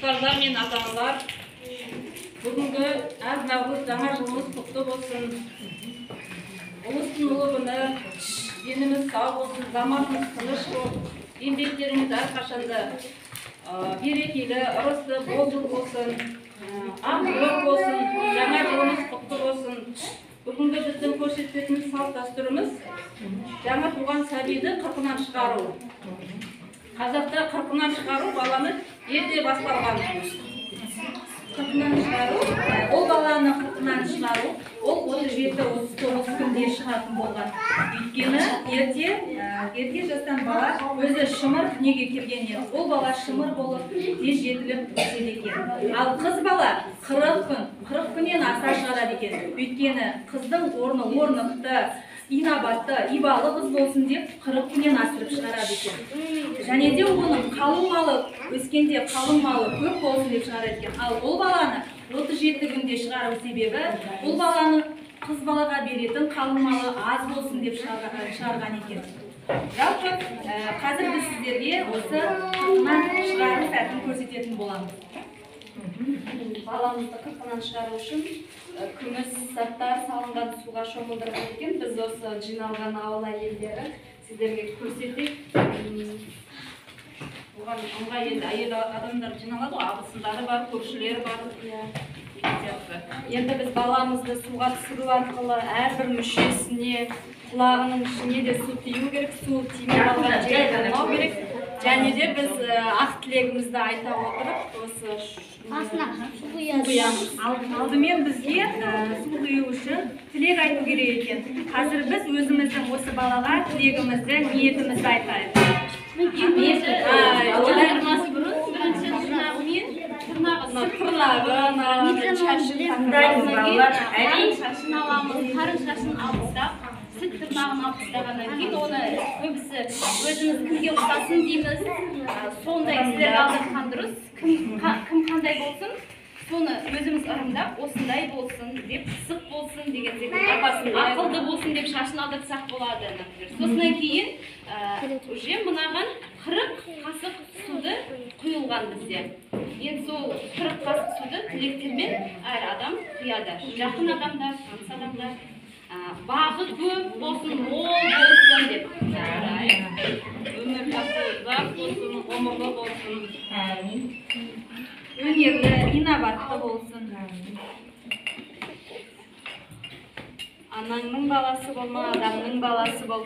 Ұстаздар мен ата-аналар, бүгінгі аз наурыз жаңа жылымыз құтты болсын. Ұлыстың ұлы күні, деніміз сау болсын, заманымыз тыныш болсын, еңбектеріңіз әрқашанда берекелі, ырысты, бол болсын, ақ болсын, жаңа жылымыз құтты болсын. Бүгінгі біздің көрсететін салт дәстүріміз жаңа туған сәбиді қырқынан шығару. Қазақта қырқынан шығару баланы ерте басталған. Қырқынан шығару, ол баланы қырқынан шығару, ол 37-39 күнде шығатын болған. Өйткені ерте жастан бала өзі шымыр дүниеге келген еді. Ол бала шымыр болып тез жетіліп өседі екен. Ал қыз бала 40 күннен аса шығарады екен. Өйткені қыздың орны орнықты, инабатты, ибалы қыз болсын деп 40 күннен асырып шығарады екен. Және де оның қалың малы өскенде қалың малы көп болсын деп шығарады екен. Ал ол баланы 37 күнде шығару себебі ол баланы қыз балаға беретін қалың малы аз болсын деп шығарған екен. Жалпы қазір біз сіздерге осы қырқынан шығару сәтін көрсететін боламыз. Баламызды қырқынан шығару үшін күміс заттар салынған суға шомылдырып екен. Біз осы жиналған ауыл әйелдері сіздерге көрсетейік. Оған ыңғай енді әйел адамдар жиналады ғой, абысындары бар, көршілері бар. Енді біз баламызды суға түсіру арқылы әрбір мүшесіне, құлағының ішіне де су тию керек, су тимей қалған жерге болмау керек. Және де біз ақ тілегімізді айта отырып, осы су құямыз. Алдымен бізге су құю үшін тілек айту керек екен. Қазір біз өзіміздің осы балаға тілегімізді, ниетімізді айтайық. Ойлаймыз бұрын бірінші жинағымен тырнағын, шашын аламыз, қарын шашын алыстап, сүт тырнағын алыстағаннан кейін оны көбісі өзіміз кімге ұқсасын дейміз, сондай кісілерге алдырған дұрыс, кім қандай болсын, соны өзіміз ырымдап, осындай болсын деп, пысық болсын деген секілді, ақылды болсын деп шашын алдырсақ болады. Сосын кейін мынаған 40 қасық суды құйылған бізде. Енді сол 40 қасық суды тілектермен әр адам құяды. Жақын адамдар, таныс адамдар, бағы көп болсын, мол болсын деп. Өмір бақи ұзақ болсын, ғұмырлы болсын, өнерлі, инабатты болсын. Анаңның баласы болма, адамның баласы бол.